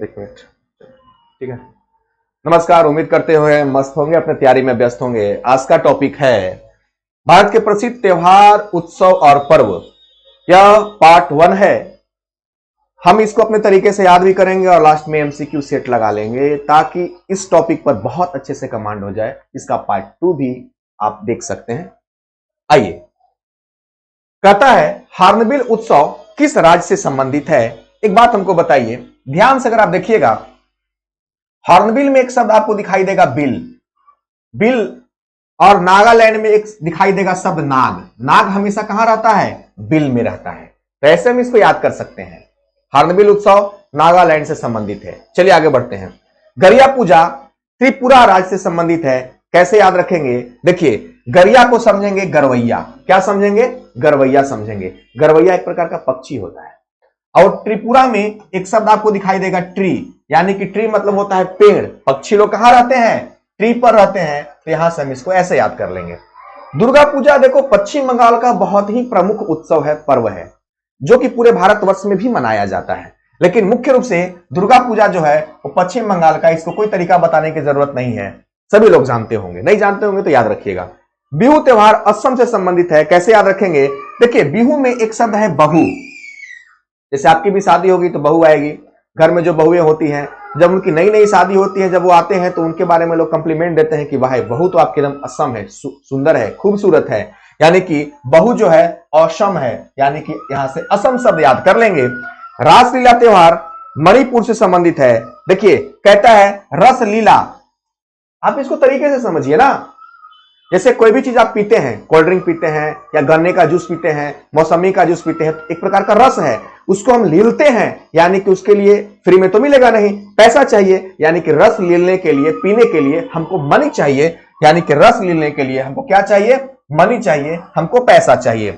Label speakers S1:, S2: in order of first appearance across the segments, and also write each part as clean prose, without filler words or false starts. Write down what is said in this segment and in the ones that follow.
S1: एक मिनट। ठीक है, नमस्कार। उम्मीद करते हुए मस्त होंगे, अपने तैयारी में व्यस्त होंगे। आज का टॉपिक है भारत के प्रसिद्ध त्योहार, उत्सव और पर्व। यह पार्ट 1 है। हम इसको अपने तरीके से याद भी करेंगे और लास्ट में एमसीक्यू सेट लगा लेंगे ताकि इस टॉपिक पर बहुत अच्छे से कमांड हो जाए। इसका पार्ट 2 भी आप देख सकते हैं। आइए, कहता है हार्नबिल उत्सव किस राज्य से संबंधित है। एक बात हमको बताइए, ध्यान से अगर आप देखिएगा, हॉर्नबिल में एक शब्द आपको दिखाई देगा बिल, बिल, और नागालैंड में एक दिखाई देगा शब्द नाग। नाग हमेशा कहां रहता है? बिल में रहता है। तो ऐसे हम इसको याद कर सकते हैं। हॉर्नबिल उत्सव नागालैंड से संबंधित है। चलिए आगे बढ़ते हैं। गरिया पूजा त्रिपुरा राज्य से संबंधित है। कैसे याद रखेंगे? देखिए, गरिया को समझेंगे गरवैया। क्या समझेंगे? गरवैया समझेंगे। गरवैया एक प्रकार का पक्षी होता है। और त्रिपुरा में एक शब्द आपको दिखाई देगा ट्री, यानी कि ट्री मतलब होता है पेड़। पक्षी लोग कहां रहते हैं? ट्री पर रहते हैं। तो यहां से हम इसको ऐसे याद कर लेंगे। दुर्गा पूजा देखो पश्चिम बंगाल का बहुत ही प्रमुख उत्सव है, पर्व है, जो कि पूरे भारतवर्ष में भी मनाया जाता है। लेकिन मुख्य रूप से दुर्गा पूजा जो है वो पश्चिम बंगाल का, इसको कोई तरीका बताने की जरूरत नहीं है, सभी लोग जानते होंगे। नहीं जानते होंगे तो याद रखिएगा। बिहू त्योहार असम से संबंधित है। कैसे याद रखेंगे? देखिए, बिहू में एक शब्द है बहू। जैसे आपकी भी शादी होगी तो बहू आएगी। घर में जो बहुएं होती हैं, जब उनकी नई नई शादी होती है, जब वो आते हैं तो उनके बारे में लोग कॉम्प्लीमेंट देते हैं कि वाह, बहू तो आपकी एकदम असम है, सुंदर है, खूबसूरत है। यानी कि बहू जो है औसम है, यानी कि यहां से असम शब्द याद कर लेंगे। रासलीला त्योहार मणिपुर से संबंधित है। देखिए, कहता है रसलीला। आप इसको तरीके से समझिए ना, जैसे कोई भी चीज आप पीते हैं, कोल्ड ड्रिंक पीते हैं या गन्ने का जूस पीते हैं, मौसमी का जूस पीते हैं, एक प्रकार का रस है, उसको हम लीलते हैं, यानी कि उसके लिए फ्री में तो मिलेगा नहीं, पैसा चाहिए। यानी कि रस लीलने के लिए, पीने के लिए हमको मनी चाहिए। यानी कि रस लीलने के लिए हमको क्या चाहिए? मनी चाहिए, हमको पैसा चाहिए।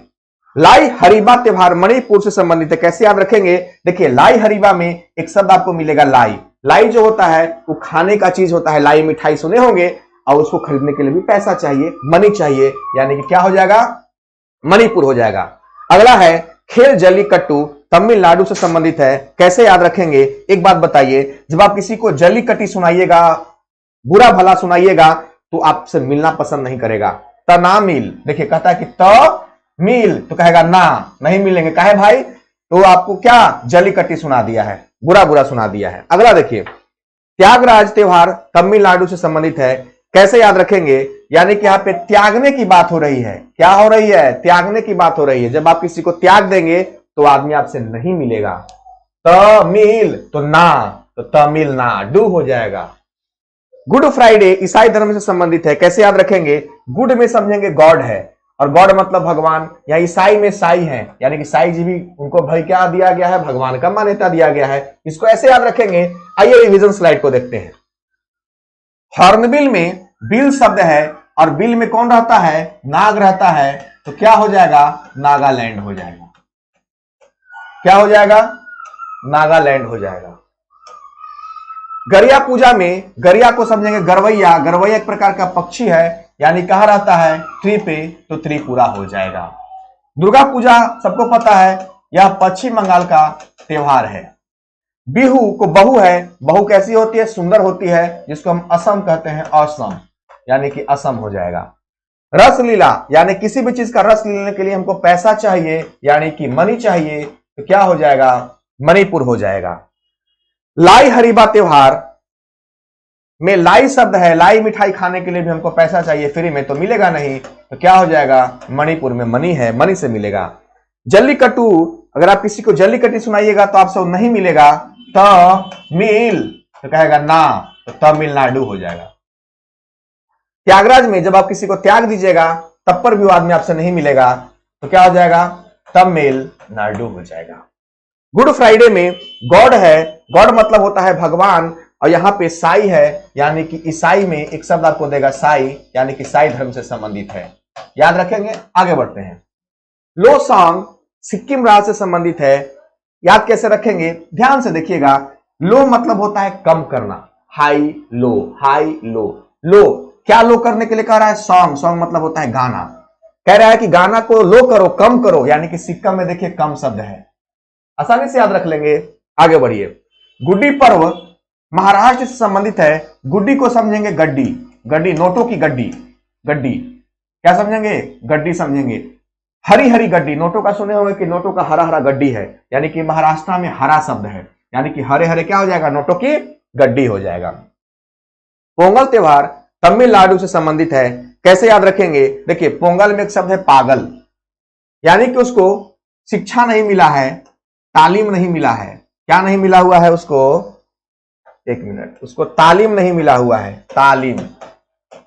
S1: लाई हरीबा त्योहार मणिपुर से संबंधित है। कैसे याद रखेंगे? देखिए, लाई हरीबा में एक शब्द आपको मिलेगा लाई। लाई जो होता है वो खाने का चीज होता है। लाई मिठाई सुने होंगे, और उसको खरीदने के लिए भी पैसा चाहिए, मनी चाहिए। यानी कि क्या हो जाएगा? मणिपुर हो जाएगा। अगला है खेल जल्लीकट्टू, तमिलनाडु से संबंधित है। कैसे याद रखेंगे? एक बात बताइए, जब आप किसी को जल्लीकट्टी सुनाइएगा, बुरा भला सुनाइएगा, तो आपसे मिलना पसंद नहीं करेगा। तनामिल, देखिए कहता है कि मिल, तो कहेगा ना, नहीं मिलेंगे। काहे भाई? तो आपको क्या जल्लीकट्टी सुना दिया है, बुरा बुरा सुना दिया है। अगला देखिए, त्यागराज त्योहार तमिलनाडु से संबंधित है। कैसे याद रखेंगे? यानी कि यहां पे त्यागने की बात हो रही है। क्या हो रही है? त्यागने की बात हो रही है। जब आप किसी को त्याग देंगे तो आदमी आपसे नहीं मिलेगा। तमिल तो ना, तो तमिलनाडु हो जाएगा। गुड फ्राइडे ईसाई धर्म से संबंधित है। कैसे याद रखेंगे? गुड में समझेंगे गॉड है, और गॉड मतलब भगवान, या ईसाई में साई है, यानी कि साई जी भी, उनको भाई क्या दिया गया है? भगवान का मान्यता दिया गया है। इसको ऐसे याद रखेंगे। आइए रिवीजन स्लाइड को देखते हैं। हॉर्नबिल में बिल शब्द है, और बिल में कौन रहता है? नाग रहता है। तो क्या हो जाएगा? नागालैंड हो जाएगा। क्या हो जाएगा? नागालैंड हो जाएगा। गरिया पूजा में गरिया को समझेंगे गरवैया। गरवैया एक प्रकार का पक्षी है, यानी कहां रहता है? ट्री पे, तो त्रिपुरा हो जाएगा। दुर्गा पूजा सबको पता है, यह पश्चिम बंगाल का त्योहार है। बिहू को बहू है। बहू कैसी होती है? सुंदर होती है, जिसको हम असम कहते हैं, असम, यानी कि असम हो जाएगा। रसलीला, यानी किसी भी चीज का रस लेने के लिए हमको पैसा चाहिए, यानी कि मनी चाहिए, तो क्या हो जाएगा? मणिपुर हो जाएगा। लाई हरीबा त्योहार में लाई शब्द है। लाई मिठाई खाने के लिए भी हमको पैसा चाहिए, फ्री में तो मिलेगा नहीं, तो क्या हो जाएगा? मणिपुर में मनी है, मनी से मिलेगा। जल्लीकट्टू, अगर आप किसी को जल्लीकट्टी सुनाइएगा तो आपसे नहीं मिलेगा। तमिल, तो कहेगा ना, तो तमिलनाडु हो जाएगा। त्यागराज में जब आप किसी को त्याग दीजिएगा तब पर भी वो आदमी आपसे नहीं मिलेगा, तो क्या हो जाएगा? तमिलनाडु हो जाएगा। गुड फ्राइडे में गॉड है। गॉड मतलब होता है भगवान, और यहां पे साई है, यानी कि ईसाई में एक शब्द आपको देगा साई, यानी कि साई धर्म से संबंधित है। याद रखेंगे। आगे बढ़ते हैं। लोसांग सिक्किम राज्य से संबंधित है। याद कैसे रखेंगे? ध्यान से देखिएगा। लो मतलब होता है कम करना, हाई लो, हाई लो। लो क्या लो करने के लिए कह रहा है? सॉन्ग। सॉन्ग मतलब होता है गाना। कह रहा है कि गाना को लो करो, कम करो, यानी कि सिक्किम में देखिए कम शब्द है। आसानी से याद रख लेंगे। आगे बढ़िए। गुड्डी पर्व महाराष्ट्र से संबंधित है। गुड्डी को समझेंगे गड्डी, गड्डी नोटों की गड्डी, गड्डी क्या समझेंगे? गड्डी समझेंगे। हरी हरी गड्डी, नोटों का सुने होंगे कि नोटों का हरा हरा गड्डी है, यानी कि महाराष्ट्र में हरा शब्द है, यानी कि हरे हरे क्या हो जाएगा? नोटों की गड्डी हो जाएगा। पोंगल त्योहार तमिलनाडु से संबंधित है। कैसे याद रखेंगे? देखिए पोंगल में एक शब्द है पागल, यानी कि उसको शिक्षा नहीं मिला है, तालीम नहीं मिला है। क्या नहीं मिला हुआ है उसको? एक मिनट, उसको तालीम नहीं मिला हुआ है। तालीम,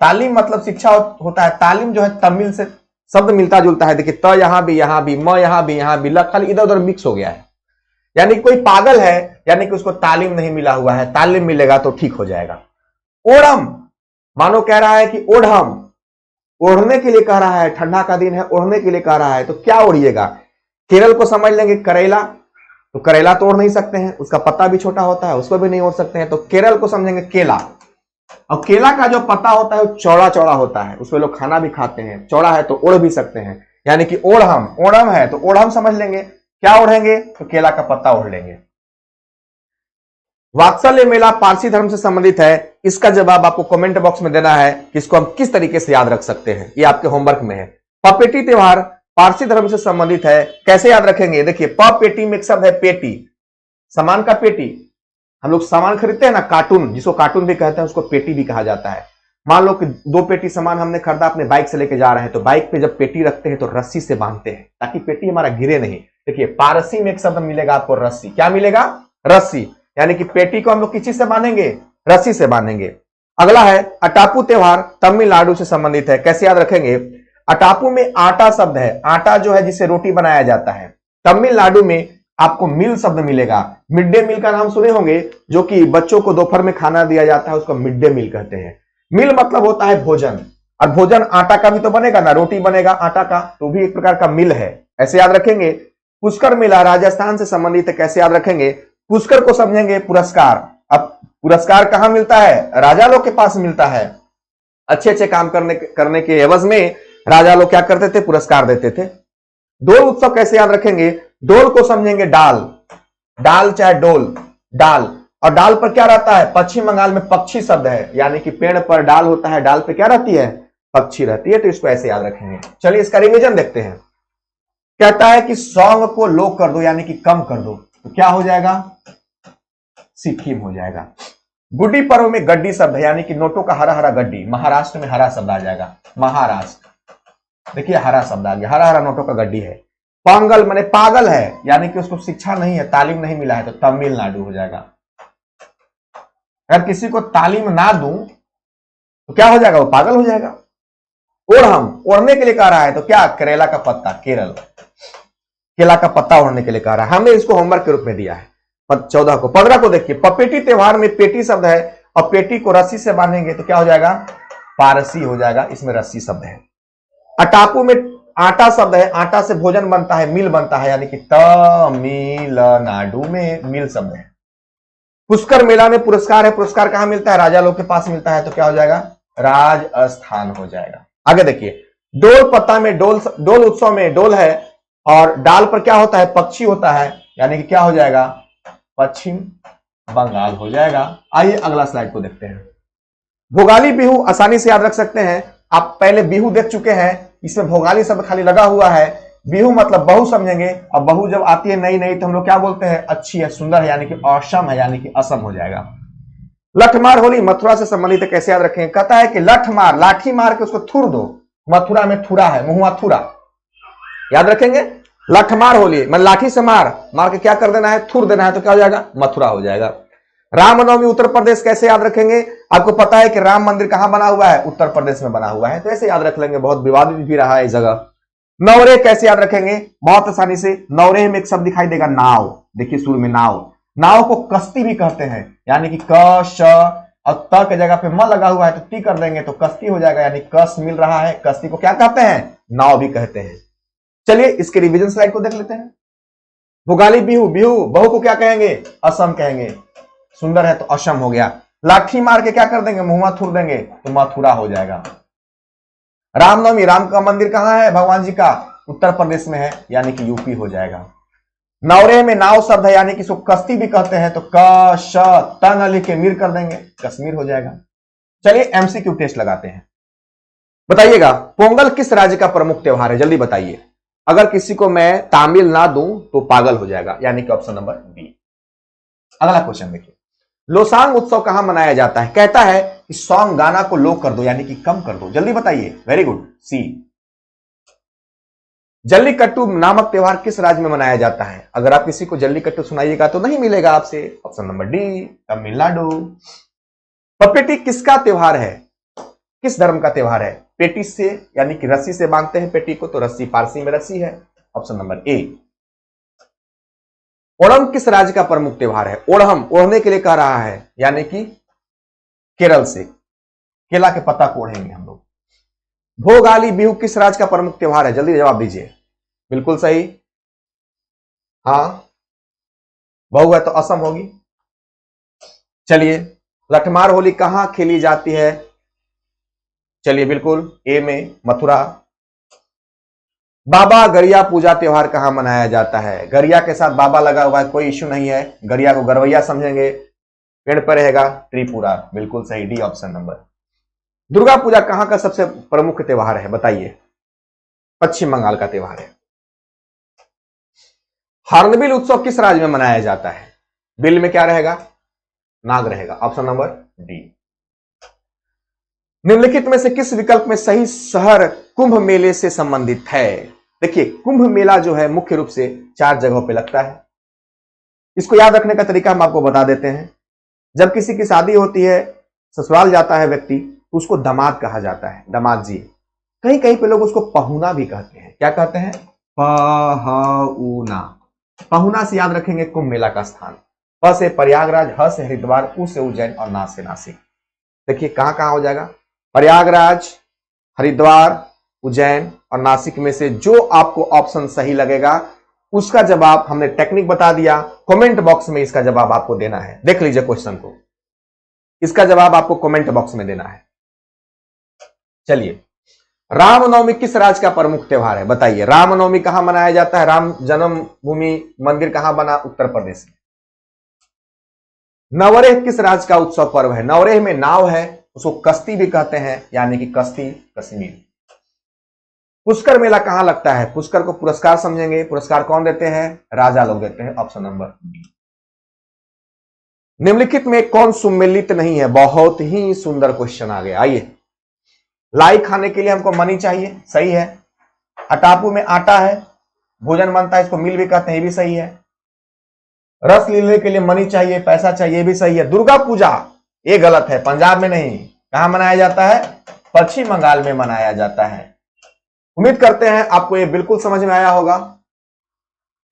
S1: तालीम मतलब शिक्षा होता है। तालीम जो है तमिल से शब्द मिलता जुलता है। देखिए त यहां भी, यहां भी, म यहां भी, यहां भी, ल खाली इधर उधर मिक्स हो गया है। यानी कोई पागल है, यानी कि उसको तालीम नहीं मिला हुआ है। तालीम मिलेगा तो ठीक हो जाएगा। ओढ़म, मानो कह रहा है कि ओढ़म, ओढ़ने के लिए कह रहा है, ठंडा का दिन है, ओढ़ने के लिए कह रहा है, तो क्या ओढ़िएगा? केरल को समझ लेंगे, करेला, तो करेला तोड़ नहीं सकते हैं, उसका पत्ता भी छोटा होता है, उसको भी नहीं ओढ़ सकते हैं। तो केरल को समझेंगे केला, और केला का जो पत्ता होता है वो चौड़ा चौड़ा होता है, उसमें लोग खाना भी खाते हैं। चौड़ा है तो ओढ़ भी सकते हैं, यानी कि ओढ़म, ओढ़म है तो ओढ़म समझ लेंगे। क्या ओढ़ेंगे? तो केला का पत्ता ओढ़ लेंगे। वात्सल्य मेला पारसी धर्म से संबंधित है। इसका जवाब आपको कमेंट बॉक्स में देना है कि इसको हम किस तरीके से याद रख सकते हैं, ये आपके होमवर्क में है। पपेटी त्योहार पारसी धर्म से संबंधित है। कैसे याद रखेंगे? देखिए पपेटी में एक शब्द है पेटी, सामान का पेटी। हम लोग सामान खरीदते हैं ना, कार्टून, जिसको कार्टून भी कहते हैं, उसको पेटी भी कहा जाता है। मान लो कि 2 पेटी सामान हमने खरीदा, अपने बाइक से लेके जा रहे हैं, तो बाइक पे जब पेटी रखते हैं तो रस्सी से बांधते हैं ताकि पेटी हमारा गिरे नहीं। देखिए पारसी में एक शब्द मिलेगा आपको रस्सी। क्या मिलेगा? रस्सी, यानी कि पेटी को हम लोग किस चीज से बांधेंगे? रस्सी से बांधेंगे। अगला है अटापू त्योहार, तमिलनाडु से संबंधित है। कैसे याद रखेंगे? अटापू में आटा शब्द है, आटा जो है जिससे रोटी बनाया जाता है। तमिलनाडु में आपको मिल शब्द मिलेगा। मिड डे मील का नाम सुने होंगे, जो कि बच्चों को दोपहर में खाना दिया जाता है, उसको मिड डे मील कहते हैं। मिल मतलब होता है भोजन, और भोजन आटा का भी तो बनेगा ना, रोटी बनेगा आटा का, तो भी एक प्रकार का मिल है। ऐसे याद रखेंगे। पुष्कर मेला राजस्थान से संबंधित है। कैसे याद रखेंगे? पुष्कर को समझेंगे पुरस्कार। अब पुरस्कार कहां मिलता है? राजा लोग के पास मिलता है। अच्छे अच्छे काम करने के एवज में राजा लोग क्या करते थे? पुरस्कार देते थे। डोल उत्सव कैसे याद रखेंगे? डोल को समझेंगे डाल, डाल चाहे डोल, डाल, और डाल पर क्या रहता है? पश्चिम बंगाल में पक्षी शब्द है, यानी कि पेड़ पर डाल होता है, डाल पे क्या रहती है? पक्षी रहती है, तो इसको ऐसे याद रखेंगे। चलिए इसका रिवीजन देखते हैं। कहता है कि सॉन्ग को लो कर दो, यानी कि कम कर दो, तो क्या हो जाएगा? सिक्किम हो जाएगा। गुड्डी पर्व में गड्डी शब्द है, यानी कि नोटों का हरा हरा गड्डी। महाराष्ट्र में हरा शब्द आ जाएगा, महाराष्ट्र। देखिए हरा शब्द आ गया, हरा हरा नोटों का गड्डी है। पोंगल माने पागल है, यानी कि उसको शिक्षा नहीं है, तालीम नहीं मिला है, तो तमिलनाडु हो जाएगा। अगर किसी को तालीम ना दूं तो क्या हो जाएगा? वो पागल हो जाएगा। ओढ़म, ओढ़ने के लिए कह रहा है, तो क्या? करेला का पत्ता, केरल, केला का पत्ता ओढ़ने के लिए कह रहा है। हमने इसको होमवर्क के रूप में दिया है। 14 को। 15 को देखिए, पपेटी त्योहार में पेटी शब्द है, और पेटी को रस्सी से बांधेंगे तो क्या हो जाएगा? पारसी हो जाएगा, इसमें रस्सी शब्द है। अटापू में आटा शब्द है, आटा से भोजन बनता है, मिल बनता है, यानी कि तमिलनाडु में मिल शब्द है। पुष्कर मेला में पुरस्कार है, पुरस्कार कहां मिलता है? राजा लोग के पास मिलता है, तो क्या हो जाएगा? राजस्थान हो जाएगा। आगे देखिए, डोल पत्ता में डोल उत्सव में डोल है, और डाल पर क्या होता है? पक्षी होता है, यानी कि क्या हो जाएगा? पश्चिम बंगाल हो जाएगा। आइए अगला स्लाइड को देखते हैं। भोगाली बिहू आसानी से याद रख सकते हैं। आप पहले बिहू देख चुके हैं, इसमें भोगाली शब्द खाली लगा हुआ है। बिहू मतलब बहू समझेंगे, और बहू जब आती है नई नई तो हम लोग क्या बोलते हैं? अच्छी है, सुंदर है, यानी कि औसम है, यानी कि असम हो जाएगा। लठमार होली मथुरा से संबंधित है। कैसे याद रखेंगे? कहता है कि लठ मार, लाठी मार के उसको थूर दो। मथुरा में थुरा है, मुहुआ थुरा, याद रखेंगे। लठमार होली मतलब लाठी से मार के क्या कर देना है? थूर देना है, तो क्या हो जाएगा? मथुरा हो जाएगा। रामनवमी उत्तर प्रदेश कैसे याद रखेंगे? आपको पता है कि राम मंदिर कहां बना हुआ है? उत्तर प्रदेश में बना हुआ है, तो ऐसे याद रख लेंगे। बहुत विवादित भी रहा है इस जगह। नवरे कैसे याद रखेंगे? बहुत आसानी से। नवरे में एक शब्द दिखाई देगा, नाव। देखिए शुरू में नाव, नाव को कश्ती भी कहते हैं, यानी कि क श और त के जगह पे म लगा हुआ है तो टी कर देंगे तो कश्ती हो जाएगा, यानी कस मिल रहा है, कश्ती को क्या कहते हैं? नाव भी कहते हैं। चलिए इसके रिवीजन स्लाइड को देख लेते हैं। भोगाली बिहू, बिहू बहू को क्या कहेंगे? असम कहेंगे। सुंदर है तो असम हो गया। लाठी मार के क्या कर देंगे? मुहुआ थूर देंगे तो मथुरा हो जाएगा। रामनवमी, राम का मंदिर कहां है? भगवान जी का उत्तर प्रदेश में है, यानी कि यूपी हो जाएगा। नवरे में नाव शब्द है, यानी कि इसको कश्ती भी कहते हैं, तो क श त न लिख के मीर कर देंगे, कश्मीर हो जाएगा। चलिए एमसीक्यू टेस्ट लगाते हैं। बताइएगा पोंगल किस राज्य का प्रमुख त्योहार है, जल्दी बताइए। अगर किसी को मैं तामिल ना दूं तो पागल हो जाएगा, यानी कि ऑप्शन नंबर बी। अगला क्वेश्चन देखिए, लोसांग उत्सव कहां मनाया जाता है? कहता है कि सॉन्ग गाना को लो कर दो, यानी कि कम कर दो। जल्दी बताइए। वेरी गुड, सी। जल्लीकट्टू नामक त्योहार किस राज्य में मनाया जाता है? अगर आप किसी को जल्लीकट्टू सुनाइएगा तो नहीं मिलेगा आपसे। Option number D, Tamil Nadu. पपेटी किसका त्योहार है? किस धर्म का त्योहार है? पेटी से, यानी कि रस्सी से बांधते हैं पेटी को, तो रस्सी पारसी में रस्सी है। Option number A. ओणम किस राज्य का प्रमुख त्योहार है? ओढ़म, ओढ़ने के लिए कह रहा है, यानी कि केरल से केला के पत्ता को ओढ़ेंगे हम लोग। भोगाली बिहू किस राज्य का प्रमुख त्योहार है? जल्दी जवाब दीजिए। बिल्कुल सही, हाँ। बहु है तो असम होगी। चलिए, लठमार होली कहां खेली जाती है? चलिए बिल्कुल ए में, मथुरा। बाबा गरिया पूजा त्योहार कहां मनाया जाता है? गरिया के साथ बाबा लगा हुआ है, कोई इश्यू नहीं है। गरिया को गरवैया समझेंगे, पेड़ पर रहेगा, त्रिपुरा। बिल्कुल सही, D option number. Durga Puja कहां का सबसे प्रमुख त्योहार है? बताइए। पश्चिम बंगाल का त्योहार है। हॉर्नबिल उत्सव किस राज्य में मनाया जाता है? बिल में क्या रहेगा? नाग रहेगा। Option number D. निम्नलिखित में से किस विकल्प में सही शहर कुंभ मेले से संबंधित है? देखिए, कुंभ मेला जो है मुख्य रूप से 4 जगहों पे लगता है। इसको याद रखने का तरीका हम आपको बता देते हैं। जब किसी की शादी होती है, ससुराल जाता है व्यक्ति, तो उसको दामाद कहा जाता है, दामाद जी। कहीं कहीं पे लोग उसको पहुना भी कहते हैं। क्या कहते हैं? पहुना। पहुना से याद रखेंगे कुंभ मेला का स्थान। प से प्रयागराज, ह से हरिद्वार, उ से उज्जैन और ना से नासिक। देखिए कहां कहां हो जाएगा? प्रयागराज, हरिद्वार, उज्जैन और नासिक में से जो आपको ऑप्शन सही लगेगा उसका जवाब हमने टेक्निक बता दिया। कमेंट बॉक्स में इसका जवाब आपको देना है। देख लीजिए क्वेश्चन को, इसका जवाब आपको कमेंट बॉक्स में देना है। चलिए, रामनवमी किस राज्य का प्रमुख त्योहार है? बताइए। रामनवमी कहां मनाया जाता है? राम जन्मभूमि मंदिर कहां बना? उत्तर प्रदेश में। नवरेह किस राज्य का उत्सव पर्व है? नवरेह में नाव है, उसको कश्ती भी कहते हैं, यानी कि कश्ती कश्मीर। पुष्कर मेला कहां लगता है? पुष्कर को पुरस्कार समझेंगे। पुरस्कार कौन देते हैं? राजा लोग देते हैं। Option number B. निम्नलिखित में कौन सुमेलित नहीं है? बहुत ही सुंदर क्वेश्चन आ गया। आइए, लाई खाने के लिए हमको मनी चाहिए, सही है। अटापू में आटा है, भोजन बनता है, इसको मिल भी कहते हैं, ये भी सही है। रस लेने के लिए मनी चाहिए, पैसा चाहिए, ये भी सही है। दुर्गा पूजा, ये गलत है, पंजाब में नहीं। कहां मनाया जाता है? पश्चिम बंगाल में मनाया जाता है। उम्मीद करते हैं आपको ये बिल्कुल समझ में आया होगा।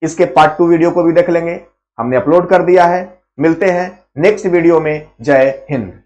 S1: इसके पार्ट 2 वीडियो को भी देख लेंगे, हमने अपलोड कर दिया है। मिलते हैं नेक्स्ट वीडियो में। जय हिंद।